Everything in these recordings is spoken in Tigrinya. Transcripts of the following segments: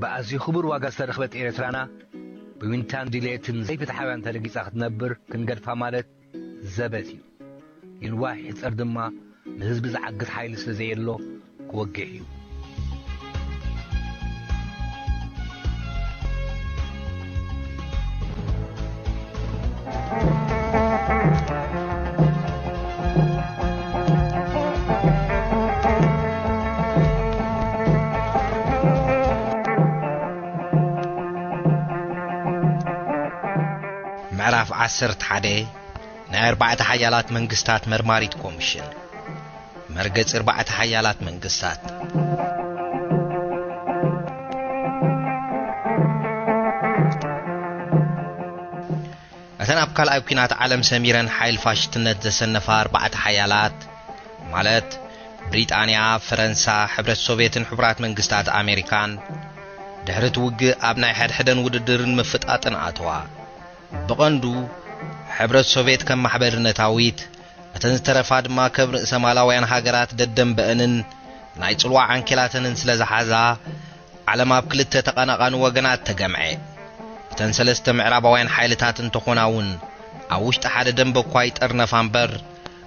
بأزي خبر واقع رخبت إيرترانا بوينتان ديليتن زي فتحاوان تلقيت أخذ نبر كنقد فامالت زبتي الواحد أردما نهزب زعقت حايل سلزي اللو كوقعيو معرف عسرت حدي نا 4 حيالات منقستات مرماريت كوميشن مرقص 4 حيالات منقستات أتناب كال أيبكينات عالم سميرا حيل فاشتنت زسنفا 4 حيالات مالت بريطانيا فرنسا حبرت سوفيتن حبرات منقستات أمريكان دهرت وقع أبناء حدن وددرن مفتقاتن آتوا بقندو حبرت سوفيت كم محبر نتاويت أتنسترفاد ما كبر سمالاوين هاجرات ددن بأنن نايتلوا عن كلاتن سلز حزا على ما بكلت تقنقان وجنات تجمعي تنسلست معرابوين حيلتات تخوناون أوشت حد دنب كويت أرنفامبر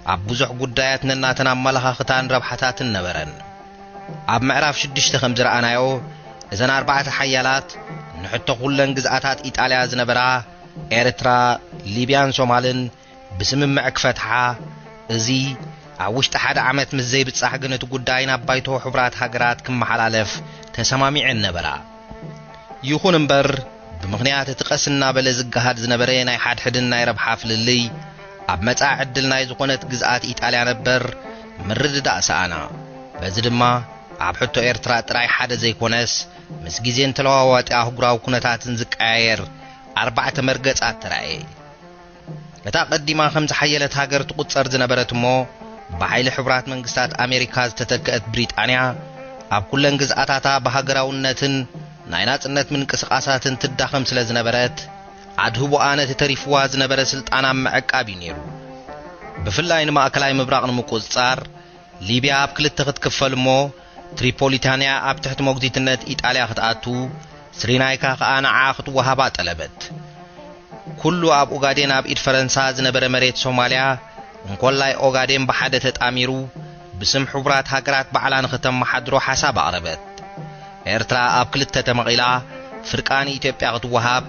أبوزح قدايات نناتنا ملها ختان ربحتات النبرن أب معرف شدش تخمزر أنايو إذن 4 حيالات نحط كلن جزءاتات إيطاليا زنبرا إيرترا ليبيان سومالن بسم معك فتحة إزي عوشت حد عمت مزي بتصحقن تقداين أبايتو حبرات هاجرات كم حلالف تسمامي النبرا يخون انبر بمغنيات تقسنا بلزقهاد زنبرين اي حد حدنا يرب حافل اللي اب متاع عدلنا يزقونت جزءات إيطاليا نبر مرد دأسانا بزدما اب حتو إيرترا تراي حد زي كونس مسجزين تلواوات اهقراو كونتات نزقاير 4 مرقصات تراي متى قديما 5 حيلت هاجر تقصر زنبرت مو بحيل حبرات منقستات أمريكا تتكأت بريطانيا اب كلن جزءاتاتا بهاجراونتن نايناتنت من قسقاساتن تداخم سلا زنبرت عدهبو آنة تريفوا زنبر سلطانا معقابي نيرو بفلاين ماكلاي مبراقن مقصار ليبيا اب كلت تختكفل مو تريبوليتانيا اب تحت موقديتنت إيطاليا خطاتو سرينايكا خانا عاخت وهابا طلبت كله اب اوغادين اب ايد فرنسا زنبر مريت سوماليا انكولاي اوغادين بحده تطاميرو بسم حبرات هاجرات بعلان ختم محدرو حساب عربت إيرترا اب كلته تمقيلا فرقان إثيوبيا غتوهاب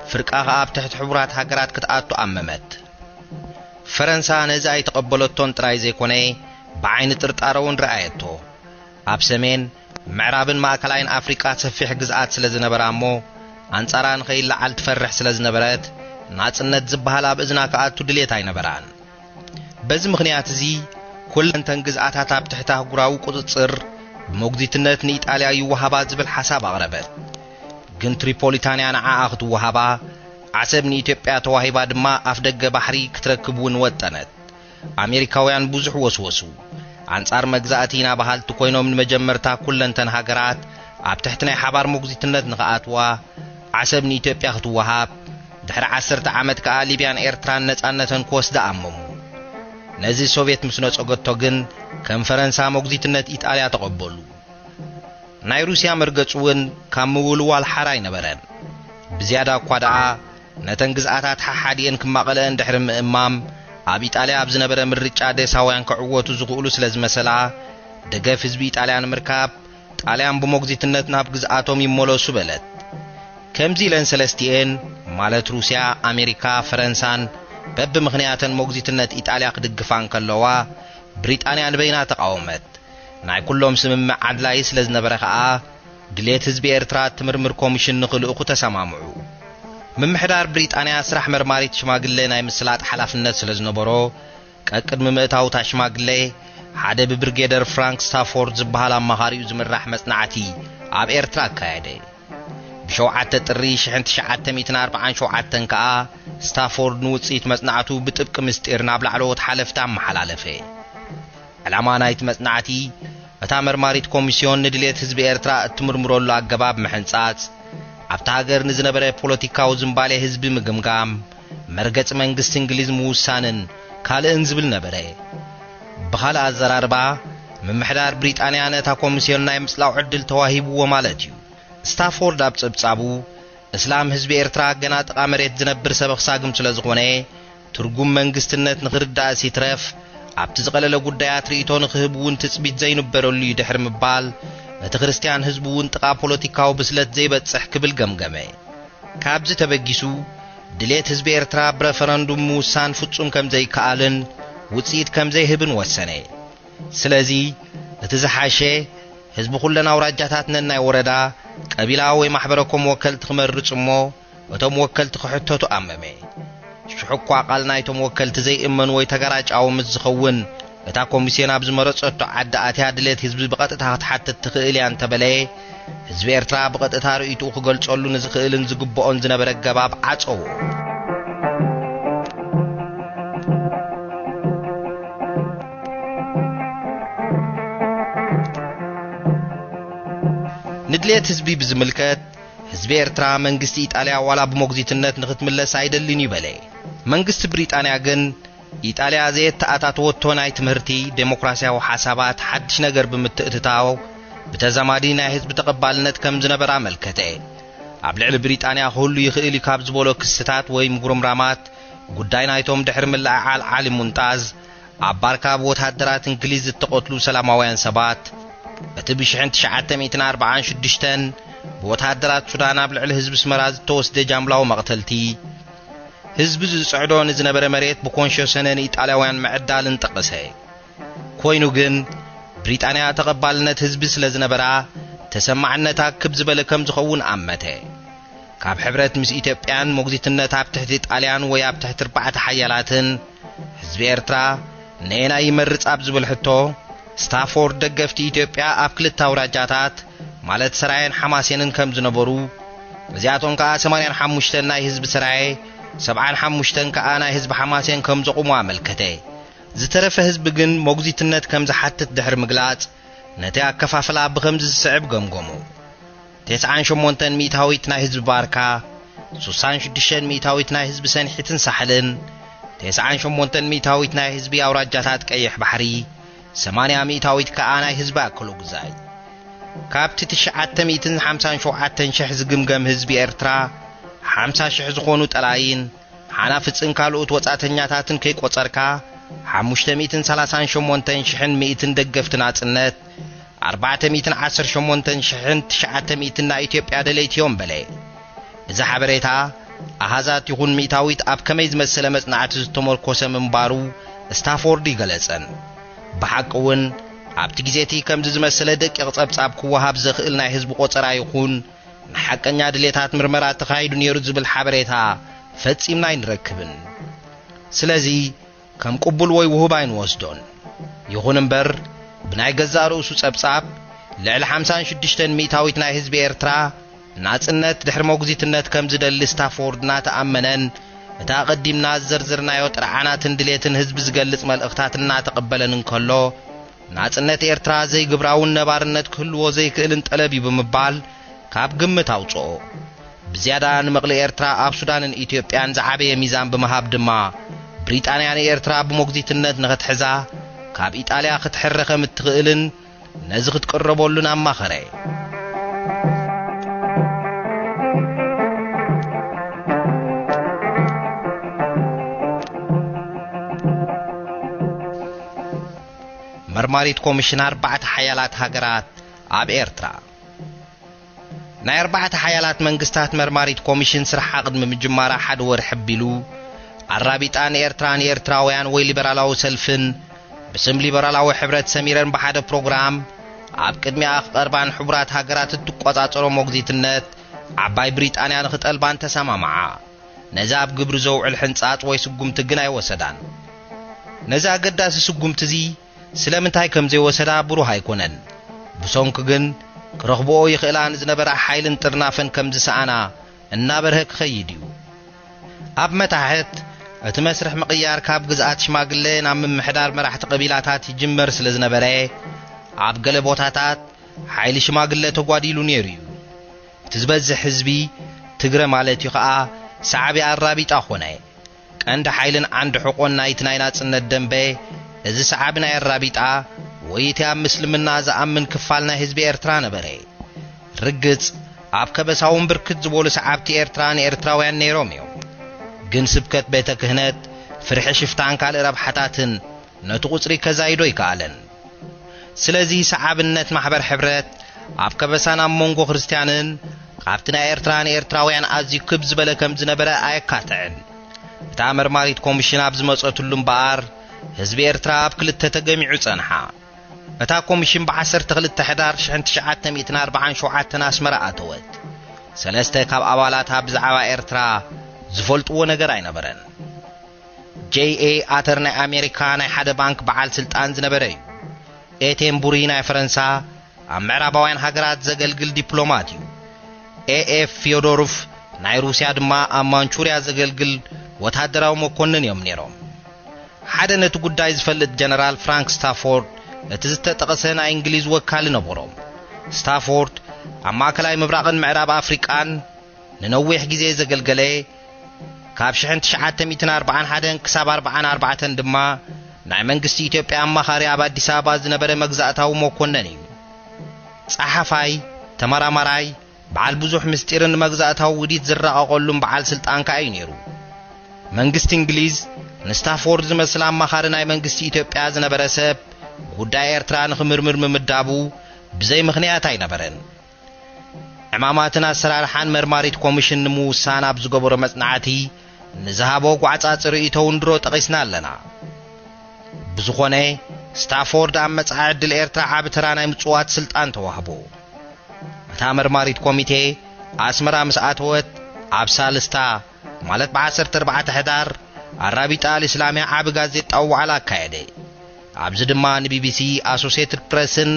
فرقا اب تحت حبرات هاجرات كتاتو اممت فرنسا نزاي تقبلتون تراي زيكوني بعين ترطارون رأيتو اب سمين معرابن ماكلاين افريقا سفيح جزءات سلازنبرامو انصاران خيل لعل تفرح سلازنبرات ناصنت زبحالا بزنا كاتو دليتاي نبران بز مخنيات زي كل انتن جزءاتات اب تحتها غراو قصصر موجديتنت إيطاليا يوهبا زبل حساب أغربت جن تريبوليتانيا نعا أخذ وهبا عسبني إثيوبيا توهيبا دما أفدق بحري كتركبون وطنت أمريكاويان بوزح وسوسو أنصار مجزاتينا بحال تكوينو من مجمرتا كلن تنهاجرات أب تحتنا حبار موجديتنت نغاتوا عسبني إثيوبيا أخذ وهاب دحر 10 عامت كا ليبيان إيرتران نصانتن كوسدا أممو نزي سوفيت مسنوص اوغتوغن كم فرنسا موجديتنت إيطاليا تقبلوا ناي روسيا مرغصون كامولو الحراي نبرن بزياده قدعا نتنغزاتات ححادين كماقلن دحرم امام اب إيطاليا اب زنبره مرጫ دساوያን كعوتو زغولو سلاز مسلا دغف حزب إيطاليان مركاب ጣሊያን بموجديتنت ناب ግዛአቶም ይሞለሱ በለት كمزي لن سلستين مالت روسيا أمريكا فرنسان بب مخنياتن موجزيتنت إيطاليا قدقفان كلوا بريطانيا نبينا تقاومت ناي كلهم سممع عدلاي سلازنبره خا دليت حزب إيرترا تمرمر كوميشن نخلقو تسمامعو من محدار بريطانيا سرح مرماريت شماغلي ناي مسلات حلافنت سلازنبرو قدم مئتاو تاشماغلي حدا ببرغيدر فرانك ستافورد زبحالا مخاريو زمرح مصنعتي اب إيرترا كايدي بشوعات تطري شحنت شعات 140 كا ستافورد نوصيت مصنعتو بطبق مستير نابلعلوت حلفتا محلالفه علما نايت مصنعتي اتا مرماريت كوميسيون ندليت حزب إيرترا تمرمرولو اغباب محنصات ابتا هاجر نزنبره بوليتيكاو زمبالي حزب مگمگام مرغص منግስት እንግሊዝ ሙሳንን ካልእን ዝብል ነበረ بخال الزراربا ምምሕዳር ብሪጣንያ ነታ ኮሚስዮን ናይ ምጽላው ዕድል ተዋሂብዎ ማለት እዩ ስታፎርድ ኣብ ጽብጻቡ እስላም ህዝቢ ኤርትራ ገና ጥቓ መሬት ዝነብር ሰብ ክሳግም ስለ ዝኾነ ትርጉም መንግስትነት ንኽርዳእ ሲትረፍ ኣብቲ ዝቐለለ ጉዳያት ርእይቶ ንኽህብ እውን ትጽቢት ዘይንበረሉ እዩ ድሕሪ ምባል እቲ ክርስቲያን ህዝቢ እውን ጥቓ ፖለቲካዊ ብስለት ዘይበጽሕ ክብል ገምገመ ካብዚ ተበጊሱ ድሌት ህዝቢ ኤርትራ ብሬፈረንዱም ምውሳን ፍጹም ከም ዘይከኣልን ውጽኢት ከም ዘይህብን ወሰነ ስለዚ እቲ ዝሓሸ ህዝቢ ኩለን አውራጃታት ነናይ ወረዳ ቀቢላ ወይ ማሕበረኩም ወከልቲ ክመርጽ እሞ እቶም ወከልቲ ክሕተቱ ኣመመ ሽሑኳ ቃል ናይቶም ወከልቲ ዘይእመኑ ወይ ተገራጫው ምስ ዝኸውን እታ ኮሚስዮን ኣብ ዝመረጸቶ ዓዲ ኣትያ ድሌት ህዝቢ ብቐጥታ ክትሓትት ትኽእል እያ እንተበለየ ህዝቢ ኤርትራ ብቐጥታ ርእይቱ ክገልጸሉ ንዝኽእልን ዝግብኦን ዝነበረ ገባብ ዓጸዎ ንድሌት ህዝቢ ብዝምልከት ህዝቢ ኤርትራ መንግስቲ ኢጣልያ ዋላ ብሞግዚትነት ንኽትምለስ አይደልን ይበለ መንግስቲ ብሪጣንያ ግን ኢጣልያ ዘየተኣታተወቶ ናይ ትምህርቲ ዴሞክራሲያዊ ሓሳባት ሓድሽ ነገር ብምትእትታው በተዛማዲ ናይ ህዝቢ ተቀባልነት ከም ዝነበራ መልከተ ኣብ ልዕሊ ብሪጣንያ ሁሉ ይኽእል ካብ ዝበሎ ክስታት ወይ ምጉርምራማት ጉዳይ ናይቶም ድሕሪ ምልዓል ዓሊ ሙንጣዝ ኣብ ባርካ ወታደራት እንግሊዝ ዝተቆትሉ ሰላማውያን ሰባት እቲ ብ1946 ወታደራት ሱዳን ኣብ ልዕሊ ህዝቢ ስመራ ዝተወስደ ጃምላው መቅተልቲ ህዝቢ ዝጽዕዶ ንዝነበረ መሬት ብኮንሾሰነን ኢጣልያውያን መዕዳልን ጠቀሰ ኮይኑ ግን ብሪጣንያ ተቀባልነት ህዝቢ ስለ ዝነበራ ተሰማዕነታ ክብ ዝበለ ከም ዝኸውን ኣመተ ካብ ሕብረት ምስ ኢትዮጵያን ሞግዚትነት ኣብ ትሕቲ ጣልያን ወይ ኣብ ትሕቲ ኣርባዕተ ሓያላትን ህዝቢ ኤርትራ ነና ይመርጽ ኣብ ዝብል ሕቶ ስታፎርድ ደገፍቲ ኢትዮጵያ ኣብ ክልተ አውራጃታት ማለት ሰራይን ሐማሴንን ከም ዝነበሩ እዚኣቶም ከኣ 85 ናይ ህዝቢ ሰራይ 75 ከኣ ናይ ህዝቢ ሐማሴን ከም ዘቆሙ ኣመልከተ ዝተረፈ ህዝቢ ግን ሞግዚትነት ከም ዝሓትት ድሕሪ ምግላጽ ነቲ ኣከፋፍላ ብከምዚ ዝስዕብ ገምገሙ 98 ሚታዊት ናይ ህዝቢ ባርካ 66 ሚታዊት ናይ ህዝቢ ሰንሒትን ሳሕልን 98 ሚታዊት ናይ ህዝቢ አውራጃታት ቀይሕ ባሕሪ 80 ሚታዊት ከኣ ናይ ህዝቢ ኣክሉ ግዛይ ካብቲ 957 ሺህ ዝግምገም ህዝቢ ኤርትራ 50 ሺህ ዝኾኑ ጠላይን ሓናፍጽን ካልኦት ወጻተኛታትን ከይቆጸርካ 538 ሺህን 100 ደገፍቲ ናጽነት 418 ሺህን 900 ናይ ኢትዮጵያ ደለይትዮም በለ እዚ ሓበሬታ ኣሃዛት ይኹን ሚታዊት ኣብ ከመይ ዝመሰለ መጽናዕቲ ዝተመርኮሰ ምንባሩ ስታፎርድ ይገለጸን بحقون ኣብቲ ግዜቲ ከምዚ ዝመሰለ ደቂቕ ጸብጻብ ክወሃብ ዘኽእል ናይ ህዝቢ ቆጸራ ይኹን ንሓቀኛ ድሌታት ምርመራ ተኻይዱ ነይሩ ዝብል ሓበሬታ ፈጺምና ይንረክብን ስለዚ ከም ቅቡል ወይ ውሁብ ኣይንወስዶን ይኹን እምበር ብናይ ገዛ ርእሱ ጸብጻብ ልዕሊ 56 ሚታዊት ናይ ህዝቢ ኤርትራ ናጽነት ድሕሪ ሞግዚትነት ከም ዝደሊ ስታፎርድና ተኣመነን እታ ቀዲምና ዘርዝርናዮ ጥርዓናትን ድሌትን ህዝቢ ዝገልጽ መልእኽታትና ተቀበለን እንከሎ ናጽነት ኤርትራ ዘይግብራውን ነባርነት ክህልዎ ዘይክእልን ጠለብ ብምባል ካብ ግምት ኣውጽኦ ብዝያዳ ንመቕለ ኤርትራ ኣብ ሱዳንን ኢትዮጵያን ዝዓበየ ሚዛን ብምሃብ ድማ ብሪጣንያን ኤርትራ ብሞግዚትነት ንኽትሕዛ ካብ ኢጣልያ ክትሕረኸም እትኽእልን ነዚ ክትቀረበሉን ኣማኸረ مرماريت كوميشنر بعد حيالات هاجرات اب إيرترا ناير بعد حيالات منقستات مرماريت كوميشن سرح قدم من جمارة حد ورحبيلو الرابطان إيرتران إيرتراويان وي ليبرالاو سلفن بسم ليبرالاو حبرت سميرن بحد بروغرام اب قدمي أربعان حبرات هاجرات التقوطاطرو موغزيتنت عباي بريطانيا نختقلبان تساممعا نزاب قبر زوع الحنصات وي سقمت غناي وسدان نزا قداس سقمت زي ስለምንታይ ከም ዘይወሰዳ ብሩህ ኣይኮነን ብሶንክ ግን ክረኽቦ ይኽእላን ዝነበራ ሓይልን ጥርናፈን ከም ዝሰኣና እናበርህ ክኸይድ እዩ ኣብ መታሕት እቲ መስርሕ ምቕያር ካብ ግዝኣት ሽማግለ ናብ ምምሕዳር መራሕቲ ቀቢላታት ይጅመር ስለ ዝነበረ ኣብ ገለ ቦታታት ሓይሊ ሽማግለ ተጓዲሉ ነይሩ እዩ እቲ ዝበዝሕ ህዝቢ ትግረ ማለት እዩ ከዓ ሰዓቢ ኣራቢጣ ኾነ ቀንዲ ሓይልን ዓንዲ ሕቆን ናይቲ ናይ ናጽነት ደንበ እዚ ሰዓብና የራቢጣ ወይታ ምስልምና ዝኣምን ክፋልና ህዝቢ ኤርትራ ነበረ ርግጽ ኣብ ከበሳውን ብርክት ዝበሉ ሰዓብቲ ኤርትራን ኤርትራውያን ነይሮም እዮም ግን ስብከት ቤተ ክህነት ፍርሒ ሽፍታን ካልእ ረብሓታትን ነቲ ቁጽሪ ከዛይዶ ይከኣለን ስለዚ ሰዓብነት ማሕበር ሕብረት ኣብ ከበሳን ኣብ መንጎ ክርስቲያንን ካብቲ ናይ ኤርትራን ኤርትራውያን ኣዝዩ ክብ ዝበለ ከም ዝነበረ ኣየካትዕን እታ መርማሪት ኮሚሽን ኣብ ዝመጸትሉ እምበኣር ህዝቢ ኤርትራ ኣብ ክልተ ተገሚዑ ጸንሓ እታ ኮሚሽን ብ12 ሕዳር 1947 ኣስመራ ኣተወት ሰለስተ ካብ ኣባላታ ብዛዕባ ኤርትራ ዝፈልጥዎ ነገር ኣይነበረን ጄኤ ኣተር ናይ ኣሜሪካ ናይ ሓደ ባንክ በዓል ስልጣን ዝነበረ እዩ ኤቴም ቡሪ ናይ ፈረንሳ ኣብ ምዕራባውያን ሃገራት ዘገልግል ዲፕሎማት እዩ ኤኤፍ ፊዮዶሮቭ ናይ ሩስያ ድማ ኣብ ማንቹሪያ ዘገልግል ወታደራዊ መኮንን እዮም ነይሮም ሓደ ነቲ ጉዳይ ዝፈልጥ ጀነራል ፍራንክ ስታፎርድ እቲ ዝተጠቐሰ ናይ እንግሊዝ ወካል ነበሮም ስታፎርድ ኣብ ማእከላይ ምብራቕን ምዕራብ ኣፍሪቃን ንነዊሕ ግዜ ዘገልገለ ካብ 1941 ክሳብ 44 ድማ ናይ መንግስቲ ኢትዮጵያ ኣማኻሪ ኣብ አዲስ አበባ ዝነበረ መግዛእታዊ መኮንን እዩ ጸሓፋይ ተመራማራይ በዓል ብዙሕ ምስጢርን መግዛእታዊ ውዲት ዝረቐቐሉን በዓል ስልጣን ካዩ ነይሩ መንግስቲ እንግሊዝ ንስታፎርድ ዝመስል ኣማኻሪ ናይ መንግስቲ ኢትዮጵያ ዝነበረ ሰብ ጉዳይ ኤርትራ ንኽምርምር ምምዳቡ ብዘይ ምኽንያት ኣይነበረን ዕማማትን ኣሰራርሓን መርማሪት ኮሚሽን ንምውሳን ኣብ ዝገበሮ መጽናዕቲ ንዝሃቦ ጓዕጻጽ ርእይቶ ውንድሮ ጠቒስና ኣለና ብዝኾነ ስታፎርድ ኣብ መጻኢ ዕድል ኤርትራ ዓብ ተራ ናይ ምጽዋት ስልጣን ተዋህቦ እታ መርማሪት ኮሚቴ ኣስመራ ምስ ኣተወት ኣብ ሳልስታ ማለት ብ14 ሕዳር ኣራቢጣ ልእስላምያ ዓብ ጋዜጣዊ ዋዕላ ኣካየደ ኣብዚ ድማ ንቢቢሲ ኣሶሲየትድ ፕሬስን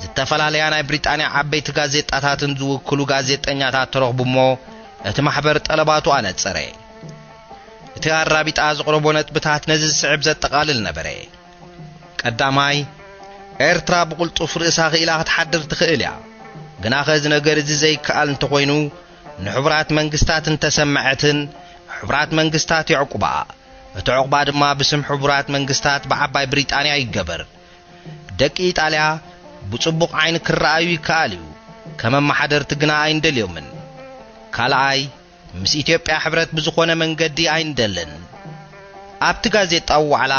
ዝተፈላለያ ናይ ብሪጣንያ ዓበይቲ ጋዜጣታትን ዝውክሉ ጋዜጠኛታት ተረኽቡ እሞ እቲ ማሕበር ጠለባቱ ኣነጸረ እቲ ኣራቢጣ ዘቕረቦ ነጥብታት ነዚ ዝስዕብ ዘጠቓልል ነበረ ቀዳማይ ኤርትራ ብቕልጡፍ ርእሳ ኽኢላ ክትሓድር ትኽእል እያ ግና ኸዚ ነገር እዚ ዘይከኣል እንተኾይኑ ንሕቡራት መንግስታት እንተሰምዐትን ሕቡራት መንግስታት ይዕቁባ እቲ ዕቁባ ድማ ብስም ሕቡራት መንግስታት ብዓባይ ብሪጣንያ ይገበር ደቂ ኢጣልያ ብጽቡቕ ዓይኒ ክረኣዩ ይከኣል እዩ ከም ኣመሓደርቲ ግና ኣይንደልዮምን ካልኣይ ምስ ኢትዮጵያ ሕብረት ብዝኾነ መንገዲ ኣይንደልን ኣብቲ ጋዜጣዊ ዋዕላ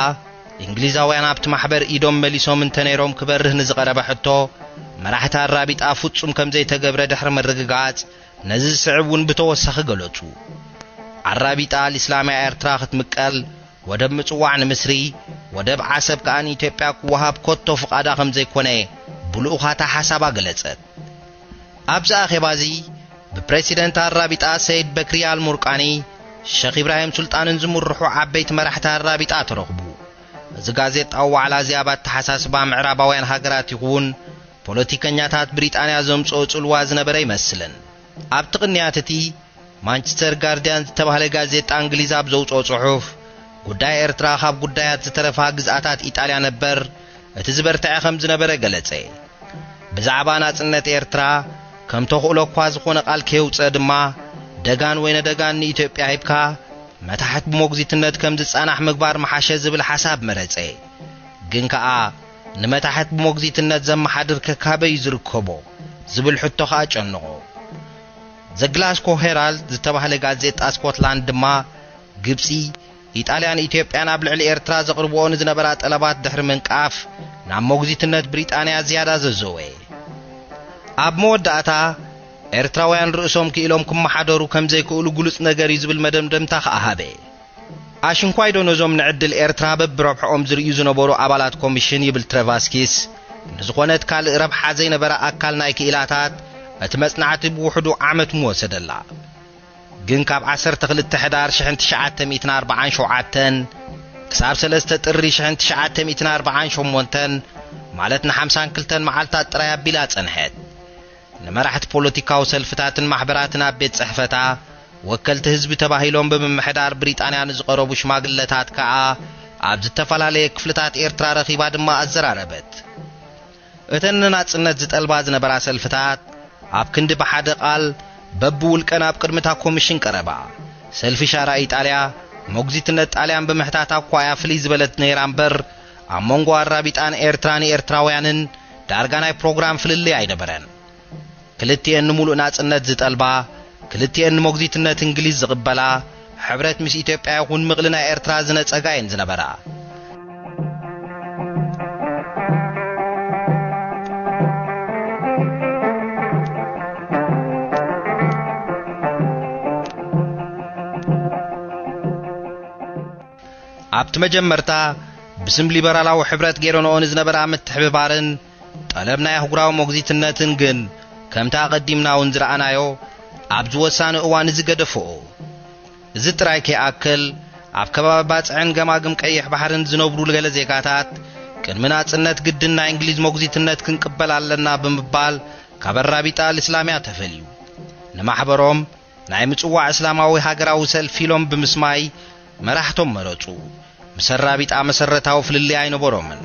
እንግሊዛውያን ኣብቲ ማሕበር ኢዶም መሊሶም እንተነይሮም ክበርህ ንዝቐረበ ሕቶ መራሕቲ ኣራቢጣ ፍጹም ከም ዘይተገብረ ድሕሪ ምርግጋጽ ነዚ ዝስዕብ እውን ብተወሳኺ ገለጹ ኣራቢጣ ልእስላምያ ኤርትራ ክትምቀል ወደብ ምጽዋዕ ንምስሪ ወደብ ዓሰብ ከኣን ኢትዮጵያ ክወሃብ ኮቶ ፍቓዳ ከም ዘይኮነ ብልኡኻታ ሓሳባ ገለጸት ኣብዚ ኣኼባዚ ብፕሬሲደንት ኣራቢጣ ሰይድ በክሪ አልሙርቃኒ ሼኽ ኢብራሂም ሱልጣንን ዝምርሑ ዓበይቲ መራሕቲ ኣራቢጣ ተረኽቡ እዚ ጋዜጣዊ ዋዕላ እዚ ኣብ ኣተሓሳስባ ምዕራባውያን ሃገራት ይኹን ፖለቲከኛታት ብሪጣንያ ዘምጽኦ ጽልዋ ዝነበረ ይመስልን ኣብቲ ቅንያት እቲ ማንቸስተር ጋርዲያን ዝተባህለ ጋዜጣ እንግሊዝ ኣብ ዘውጽኦ ጽሑፍ ጉዳይ ኤርትራ ካብ ጉዳያት ዝተረፋ ግዝኣታት ኢጣልያ ነበር እቲ ዝበርትዐ ከም ዝነበረ ገለጸ ብዛዕባ ናጽነት ኤርትራ ከም ተኽእሎ እኳ ዝኾነ ቃል ከየውፅእ ድማ ደጋን ወይነ ደጋን ንኢትዮጵያ ሂብካ መታሕት ብሞግዚትነት ከም ዝጸናሕ ምግባር መሓሸ ዝብል ሓሳብ መረጸ ግን ከኣ ንመታሕት ብሞግዚትነት ዘመሓድር ከካበይ ዝርከቦ ዝብል ሕቶ ከዓ ጨንቆ ዘግላስኮ ሄራልድ ዝተባህለ ጋዜጣ ስኮትላንድ ድማ ግብጺ ኢጣልያን ኢትዮጵያን ኣብ ልዕሊ ኤርትራ ዘቕርብኦ ንዝነበራ ጠለባት ድሕሪ ምንቃፍ ናብ ሞግዚትነት ብሪጣንያ ዝያዳ ዘዘወ ኣብ መወዳእታ ኤርትራውያን ርእሶም ክኢሎም ክመሓደሩ ከም ዘይክእሉ ግሉጽ ነገር እዩ ዝብል መደምደምታ ከኣሃበ ኣሽንኳይዶ ነዞም ንዕድል ኤርትራ በብረብሖም ዝርእዩ ዝነበሩ ኣባላት ኮሚሽን ይብል ትሬቫስኪስ ንዝኾነት ካልእ ረብሓ ዘይነበረ ኣካል ናይ ክኢላታት እቲ መጽናዕቲ ብውሕዱ ዓመት ምወሰደላ ግን ካብ 12 ሕዳር 1947 ክሳብ 3 ጥሪ 1948 ማለት ን52 መዓልታት ጥራይ ኣቢላ ጸንሐት ንመራሕቲ ፖለቲካዊ ሰልፍታትን ማሕበራትን ኣብ ቤት ጽሕፈታ ወከልቲ ህዝቢ ተባሂሎም ብምምሕዳር ብሪጣንያ ንዝቐረቡ ሽማግለታት ከዓ ኣብ ዝተፈላለየ ክፍልታት ኤርትራ ረኺባ ድማ ኣዘራረበት እተን ናጽነት ዝጠልባ ዝነበራ ሰልፍታት ኣብ ክንዲ ብሓደ ቃል በብውልቀን ኣብ ቅድሚታ ኮሚሽን ቀረባ ሰልፊ ሻራ ኢጣልያ ሞግዚትነት ጣልያን ብምሕታት ኣኳያ ፍልይ ዝበለት ነይራ እምበር አሞንጎ አራቢጣን ኤርትራን ኤርትራውያንን ዳርጋናይ ፕሮግራም ፍልልይ አይነበረን ክልቲኤን ሙሉእ ናጽነት ዝጠልባ ክልቲኤን ሞግዚትነት እንግሊዝ ዝቅበላ ሕብረት ምስ ኢትዮጵያ ይኹን ምቕልና ኤርትራ ዝነጸጋየን ዝነበራ ኣብቲ መጀመርታ ብስም ሊበራላዊ ሕብረት ገይሮኖን ዝነበራ ምትሕብባርን ጠለብና ያህጉራዊ ሞግዚትነትን ግን ከምታ ቀዲምናውን ዝረአናዮ ኣብ ዝወሳነ እዋን ዝገደፈኦ እዚ ጥራይ ከይኣክል ኣብ ከባቢ ባጽዕን ገማግም ቀይሕ ባሕርን ዝነብሩ ገለ ዜጋታት ቅድሚ ናጽነት ግድን ናይ እንግሊዝ ሞግዚትነት ክንቅበል ኣለና ብምባል ካብ ኣራቢጣ እስላምያ ተፈልዩ ንማሕበሮም ናይ ምጽዋዕ እስላማዊ ሃገራዊ ሰልፊ ኢሎም ብምስማይ መራሕቶም መረጹ ምስ ኣራቢጣ መሰረታዊ ፍልልይ ኣይነበሮምን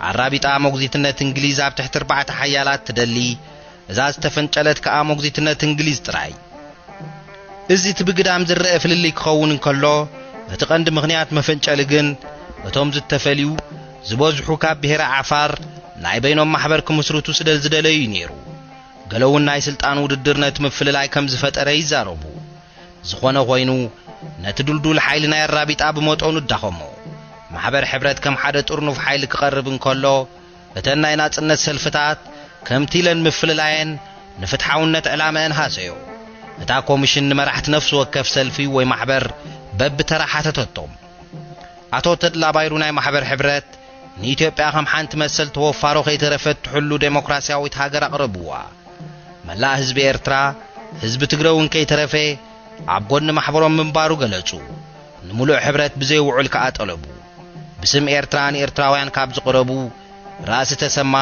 ኣራቢጣ ሞግዚትነት እንግሊዝ ኣብ ትሕቲ 4 ሓያላት ትደሊ እዛ ዝተፈንጨለት ከዓ ሞግዚትነት እንግሊዝ ጥራይ እዚ ትብግዳም ዝርአ ፍልልይ ክኸውን እንከሎ እቲ ቀንዲ ምኽንያት መፈንጨሊ ግን እቶም ዝተፈልዩ ዝበዝሑ ካብ ብሔረ ዓፋር ናይ በይኖም ማሕበር ክምስርቱ ስደል ዝደለዩ ነይሩ ገለውን ናይ ስልጣን ውድድር ነቲ ምፍልላይ ከም ዝፈጠረ ይዛረቡ ዝኾነ ኮይኑ ነቲ ድልዱል ሓይሊ ናይ ኣራቢጣ ብመጠኑ ዳኸሞ ማሕበር ሕብረት ከም ሓደ ጥርኑፍ ሓይሊ ክቐርብ እንከሎ እተን ናይ ናጽነት ሰልፍታት ከምቲ ኢለን ምፍልላየን ንፍትሓውነት ዕላመአን ሃሰዮ እታ ኮሚሽን ንመራሕቲ ነፍሲ ወከፍ ሰልፊ ወይ ማሕበር በብተራ ሓተተቶም ኣቶ ተድላ ባይሩ ናይ ማሕበር ሕብረት ንኢትዮጵያ ከም ሓንቲ መሰል ተወፋሮ ከይተረፈት ትሕሉ ዴሞክራሲያዊት ሃገር ኣቕረብዋ መላእ ህዝቢ ኤርትራ ህዝቢ ትግረውን ከይተረፈ ኣብ ጎኒ ማሕበሮም ምንባሩ ገለጹ ንሙሉእ ሕብረት ብዘይውዑል ከዓ ጠለቡ ብስም ኤርትራን ኤርትራውያን ካብ ዝቕረቡ ራእሲ ተሰማ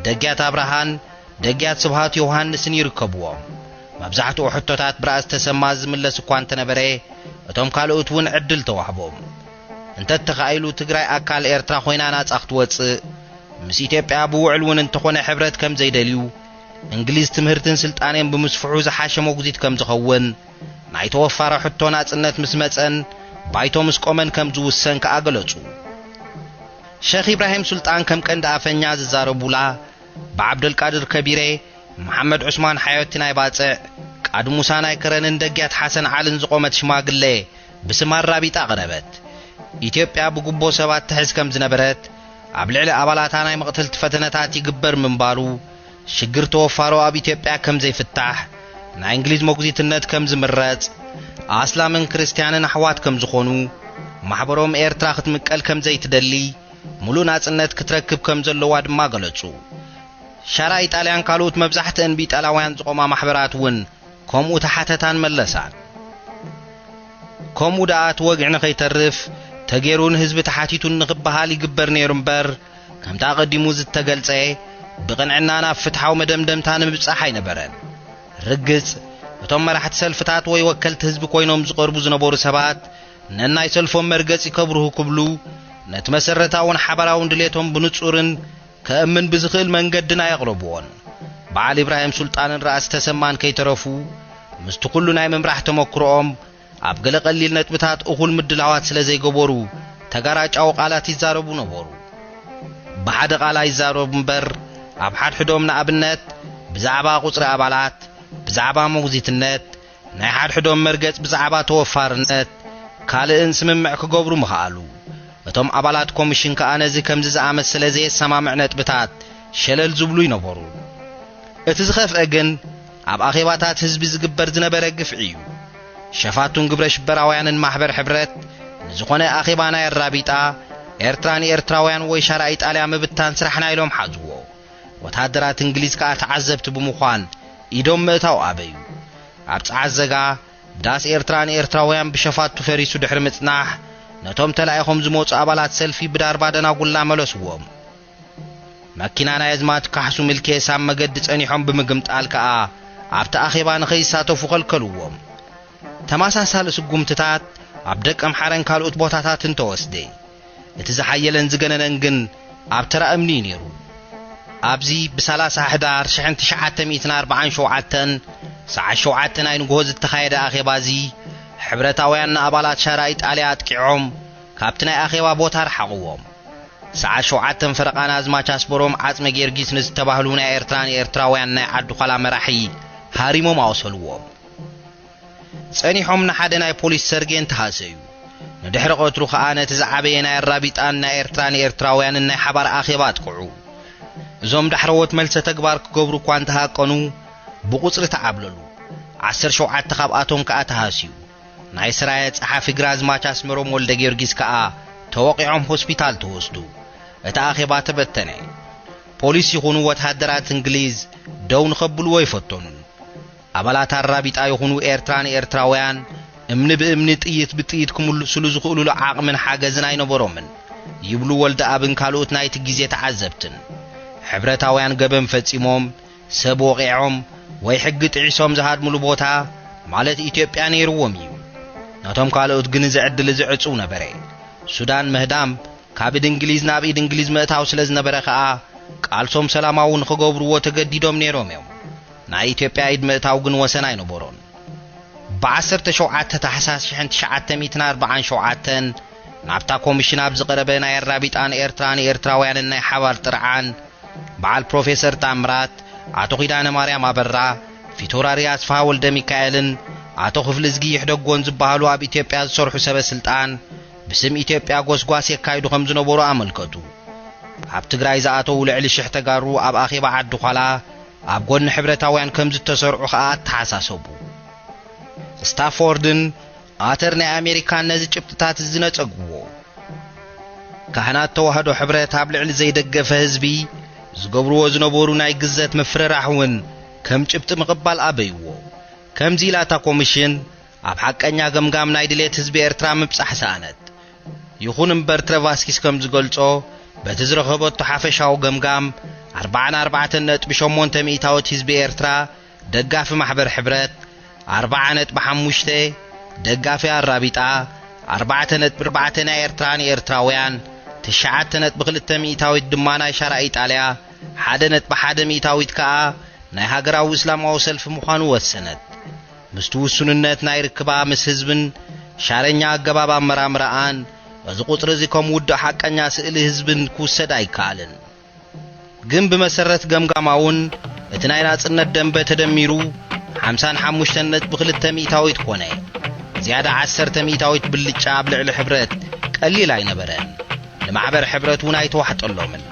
ደጊያት አብርሃን ደጊያት ስብሃት ዮሐንስን ይርከብዎም መብዛሕትኡ ሕቶታት ብራእሲ ተሰማ ዝምለስ እኳ እንተነበረ እቶም ካልኦት እውን ዕድል ተዋህቦም እንተ ተኻኢሉ ትግራይ ኣካል ኤርትራ ኮይና ናጻ ክትወጽእ ምስ ኢትዮጵያ ብውዕል እውን እንተኾነ ሕብረት ከም ዘይደልዩ እንግሊዝ ትምህርትን ስልጣንን ብምስፍሑ ዝሓሸ ሞግዚት ከም ዝኸውን ናይ ተወፋረ ሕቶ ናጽነት ምስ መጸን ባይቶ ምስ ቆመን ከም ዝውሰን ከዓ ገለጹ ሼኽ ኢብራሂም ሱልጣን ከም ቀንዲ ኣፈኛ ዝዛረቡላ ብዓብደልቃድር ከቢሬ መሐመድ ዑስማን ሓዮቲ ናይ ባጽዕ ቃድ ሙሳ ናይ ከረንን ደጊያት ሓሰን ዓልን ዝቆመት ሽማግሌ ብስም ኣራቢጣ ቀረበት ኢትዮጵያ ብጉቦ ሰባት ትሕዝ ከም ዝነበረት ኣብ ልዕሊ ኣባላታ ናይ መቕተልቲ ፈተነታት ይግበር ምንባሩ ሽግር ተወፋሮ ኣብ ኢትዮጵያ ከም ዘይፍታሕ ናይ እንግሊዝ ሞግዚትነት ከም ዝምረጽ ኣስላምን ክርስቲያንን ኣሕዋት ከም ዝኾኑ ማሕበሮም ኤርትራ ክትምቀል ከም ዘይትደሊ ሙሉእ ናጽነት ክትረክብ ከም ዘለዋ ድማ ገለጹ ሻራ ኢጣልያን ካልኦት መብዛሕትአን ብኢጣልያውያን ዝቆማ ማሕበራት እውን ከምኡ ተሓተታን መለሳን ከምኡ ደኣት ወግዕ ንኸይተርፍ ተገይሩን ህዝቢ ተሓቲቱን ንኽበሃል ይግበር ነይሩ እምበር ከምታ ቀዲሙ ዝተገልጸ ብቕንዕና ናብ ፍትሓዊ መደምደምታ ንምብጻሕ ኣይነበረን ርግጽ እቶም መራሕቲ ሰልፍታት ወይ ወከልቲ ህዝቢ ኮይኖም ዝቐርቡ ዝነበሩ ሰባት ነናይ ሰልፎም መርገጺ ከብርሁ ክብሉ ነቲ መሰረታውን ሓበራውን ድሌቶም ብንጹርን ከእምን ብዝኽእል መንገድና የቕረብዎን በዓል ኢብራሂም ሱልጣንን ራእሲ ተሰማን ከይተረፉ ምስቲ ኩሉ ናይ ምምራሕ ተመክሮኦም ኣብ ገለ ቀሊል ነጥብታት እኹል ምድላዋት ስለ ዘይገበሩ ተጋራጫዊ ቃላት ይዛረቡ ነበሩ ብሓደ ቃል ይዛረቡ እምበር ኣብ ሓድሕዶም ንኣብነት ብዛዕባ ቁጽሪ ኣባላት ብዛዕባ ሞግዚትነት ናይ ሓድሕዶም መርገጽ ብዛዕባ ተወፋርነት ካልእን ስምምዕ ክገብሩ ምኽኣሉ እቶም ኣባላት ኮሚሽን ከዓ ነዚ ከምዚ ዝኣመሰለ ዘየሰማምዕ ነጥብታት ሸለል ዝብሉ ይነበሩ እቲ ዝኸፍአ ግን ኣብ ኣኼባታት ህዝቢ ዝግበር ዝነበረ ግፍዒ እዩ ሸፋቱን ግብረ ሽበራውያንን ማሕበር ሕብረት ንዝኾነ ኣኼባ ናይ ኣራቢጣ ኤርትራን ኤርትራውያን ወይ ሻራ ኢጣልያ ምብታን ስራሕና ኢሎም ሓዝዎ ወታደራት እንግሊዝ ከዓ ተዓዘብቲ ብምዃን ኢዶም ምእታው ኣበዩ ኣብ ፀዓዘጋ ዳስ ኤርትራን ኤርትራውያን ብሸፋቱ ፈሪሱ ድሕሪ ምጽናሕ ነቶም ተላኢኾም ዝመጹ ኣባላት ሰልፊ ብዳር ባደናጉላ መለስዎም መኪና ናይ ኣዝማት ካሕሱ ምልኬሳ መገዲ ጸኒሖም ብምግምጣል ከዓ ኣብቲ ኣኼባ ንኸይሳተፉ ኸልከልዎም ተመሳሳሊ ስጉምትታት ኣብ ደቀ ምሓረን ካልኦት ቦታታትን ተወስደ እቲ ዝሓየለን ዝገነነን ግን ኣብ ተራ እምኒ ነይሩ ኣብዚ ብ30 ሕዳር 1947 ሰዓት 7 ናይ ንግሆ ዝተኻየደ ኣኼባዚ ሕብረታውያን ኣባላት ሻራ ኢጣልያ ኣጥቂዖም ካብቲ ናይ ኣኼባ ቦታ ረሓቕዎም ساعة شوعتن فرقانا أزماش أسبروم عزم جيرجيس نزتباهلون إيرتران إيرتراويان ناعد خلا مراحي هاريمو ما وصلوهم سأنيحهم نحدنا بوليس سرقين تهاسيو ندحر قطرو خاانة تزعبينا الرابطان إيرتران إيرتراويان ناي حبار آخيبات قعو زوم دحروت ملسة تقبار كقبرو كوانتها قنو بقصر تعبللو 10 شوعات تخاباتهم كأتهاسيو ناي سرايت صحافي غراز ماچ أسمروم ولد جيرجيس كأ توقعهم هوسبيتال توسدو اتا آخيبات بتنه بوليس يخونو وتهدرات انجليز دون خبلو ويفتنون أبلات الرابط يخونو إيرتران إيرتراويان امن بامن تقيت بتقيت كمول سلوز خلو لعاق من حاجزن اينو برومن يبلو ولد ابن كالوت نايت جيزي تعذبتن حبرتاويان قبن فتسيموم سب وقعهم ويحقت عيسوم زهاد ملو بوتا مالت إثيوبيا نيرووميو ناتهم كالوت جنز عدل زعصو نبري سودان مهدام كابد انجليز نابيد انجليز متاو سلز نبره خا قالصوم سلاماون خغبرو تگديدوم نيروميو نا إثيوبيا يد متاو جن وسن اينو بورون بعصر شوعات تحساس شحن 940 شوعاتن نابتا كوميشن بزقربنا الرابطان إيرتران إيرتراويان ناي حوار طرعان بعل بروفيسور تامرات አቶ ኺዳነ ማርያም አበራ ፊቶራሪ አስፋ ወልደ ሚካኤልን አቶ ክፍልዝጊ ይሕደጎን ዝባሃሉ አብ ኢትዮጵያ ዝሰርሑ ሰበስልጣን ብስም ኢትዮጵያ ጎስጓስ የካይዱ ከም ዝነበሩ አመልከቱ አብ ትግራይ ዝኣተው ልዕሊ ሽሕ ተጋሩ አብ አኺባ ዓዲ ኋላ አብ ጎን ሕብረታውያን ከም ዝተሰርዑ ኸኣ ተሓሳሰቡ ስታፎርድን አተር ናይ አሜሪካን ነዚ ጭብጥታት ዝነጸግዎ ካህናት ተዋህዶ ሕብረት አብ ልዕሊ ዘይደገፈ ህዝቢ ዝገብርዎ ዝነበሩ ናይ ግዘት መፍረራሕውን ከም ጭብጥ ምቕባል አበይዎ ከምዚ ላታ ኮሚሽን ኣብ ሓቀኛ ገምጋም ናይ ድሌት ህዝቢ ኤርትራ ምብጻሕ ሰኣነት ይኹን እምበር ትረቫስኪስ ከም ዝገልጾ በቲ ዝረኸበቶ ሓፈሻዊ ገምጋም 44.8 ሚእታዊት ህዝቢ ኤርትራ ደጋፊ ማሕበር ሕብረት 40.5 ደጋፊ አራቢጣ 4.4 ናይ ኤርትራን ኤርትራውያን 9.2 ሚእታዊት ድማ ናይ ሻራ ኢጣልያ 1.1 ሚእታዊት ከኣ ናይ ሃገራዊ እስላማዊ ሰልፊ ምዃኑ ወሰነት ምስቲ ውሱንነት ናይ ርክባ ምስ ህዝብን ሻረኛ ኣገባብ ኣመራምራኣን እዚ ቁጥሪ እዚ ከም ውድእ ሓቀኛ ስእሊ ህዝብን ክውሰድ ኣይከኣልን ግን ብመሰረት ገምጋማውን እቲ ናይ ናጽነት ደንበ ተደሚሩ 55.2 ሚእታዊት ኮነ ዝያዳ 10 ሚእታዊት ብልጫ ኣብ ልዕሊ ሕብረት ቀሊል ኣይነበረን ለማሕበር ሕብረት እውን ኣይተዋሕጠሎምን